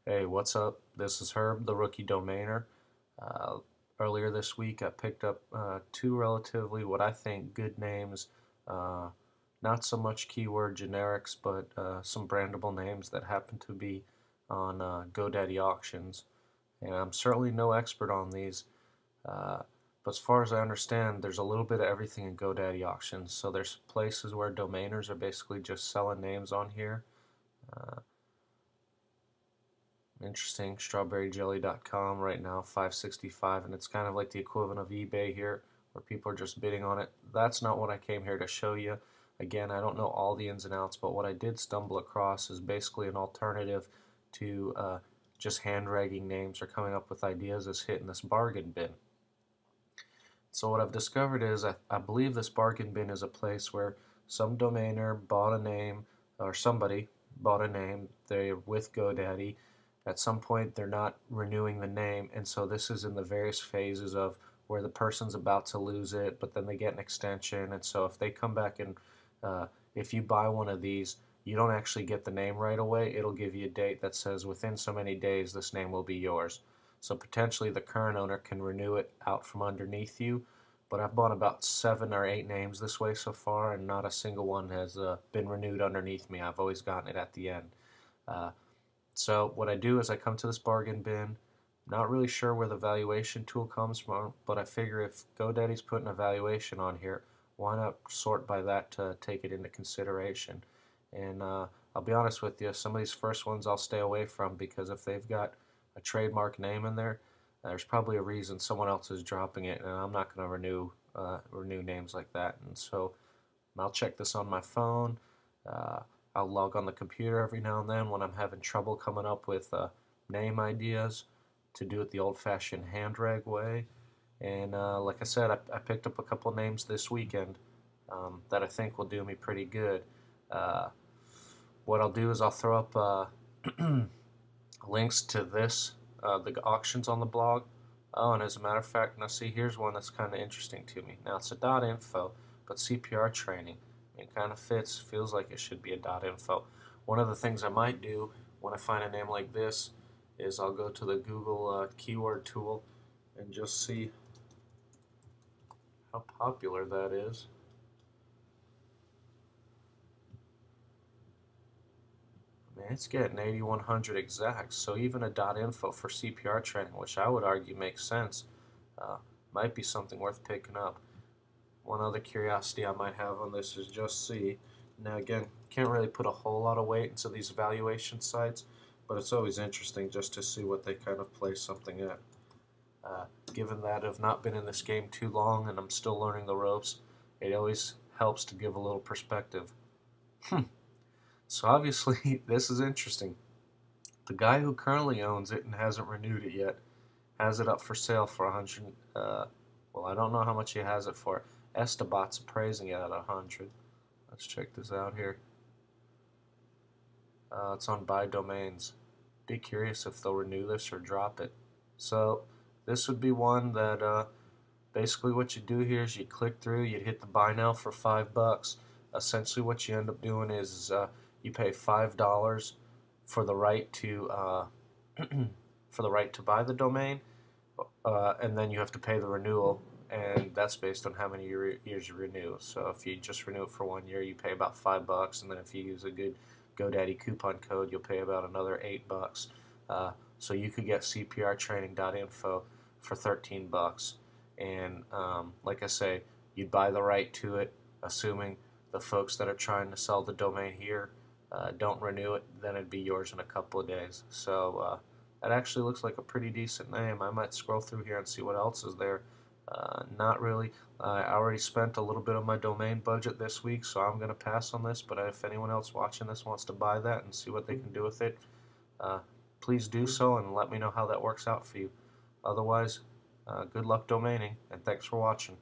Hey, what's up? This is Herb, the rookie domainer. Uh, Earlier this week, I picked up two relatively what I think good names. Uh, Not so much keyword generics, but some brandable names that happen to be on GoDaddy Auctions. And I'm certainly no expert on these, uh, but as far as I understand, there's a little bit of everything in GoDaddy Auctions. So there's places where domainers are basically just selling names on here. Uh, Interesting. Strawberryjelly.com right now, 565, and it's kind of like the equivalent of eBay here, where people are just bidding on it. That's not what I came here to show you. Again, I don't know all the ins and outs, but what I did stumble across is basically an alternative to just hand-dragging names or coming up with ideas as hitting this bargain bin. So what I've discovered is I believe this bargain bin is a place where some domainer bought a name, or somebody bought a name, they're with GoDaddy. At some point they're not renewing the name, and so this is in the various phases of where the person's about to lose it, but then they get an extension, and so if they come back and if you buy one of these, you don't actually get the name right away. It'll give you a date that says within so many days this name will be yours. So potentially the current owner can renew it out from underneath you, but I've bought about 7 or 8 names this way so far, and not a single one has been renewed underneath me. I've always gotten it at the end. Uh, so what I do is I come to this bargain bin. Not really sure where the valuation tool comes from, but I figure if GoDaddy's putting a valuation on here, why not sort by that to take it into consideration? And I'll be honest with you, some of these first ones I'll stay away from, because if they've got a trademark name in there, there's probably a reason someone else is dropping it, and I'm not going to renew names like that. And so I'll check this on my phone. Uh, I'll log on the computer every now and then when I'm having trouble coming up with name ideas to do it the old-fashioned hand drag way. And like I said, I picked up a couple names this weekend that I think will do me pretty good. Uh, what I'll do is I'll throw up links to the auctions on the blog. Oh, and as a matter of fact, now see, here's one that's kind of interesting to me. Now it's a .info, but CPR training. It kind of fits, feels like it should be a .info. One of the things I might do when I find a name like this is I'll go to the Google keyword tool and just see how popular that is. Man, it's getting 8,100 exacts, so even a .info for CPR training, which I would argue makes sense, might be something worth picking up. One other curiosity I might have on this is just see. Now again, can't really put a whole lot of weight into these evaluation sites, but it's always interesting just to see what they kind of place something at. Given that I've not been in this game too long and I'm still learning the ropes, it always helps to give a little perspective. So obviously this is interesting. The guy who currently owns it and hasn't renewed it yet has it up for sale for 100. Well, I don't know how much he has it for. Estabot's appraising it at 100. Let's check this out here. It's on Buy Domains. Be curious if they'll renew this or drop it. So this would be one that basically what you do here is you click through, you hit the buy now for $5. Essentially what you end up doing is you pay $5 for the right to for the right to buy the domain, and then you have to pay the renewal, and that's based on how many years you renew. So if you just renew it for 1 year, you pay about $5, and then if you use a good GoDaddy coupon code, you'll pay about another $8. So you could get CPRtraining.info for $13, and like I say, you'd buy the right to it, assuming the folks that are trying to sell the domain here don't renew it, then it'd be yours in a couple of days. So that actually looks like a pretty decent name. I might scroll through here and see what else is there. Not really. I already spent a little bit of my domain budget this week, so I'm going to pass on this, but if anyone else watching this wants to buy that and see what they can do with it, please do so and let me know how that works out for you. Otherwise, good luck domaining, and thanks for watching.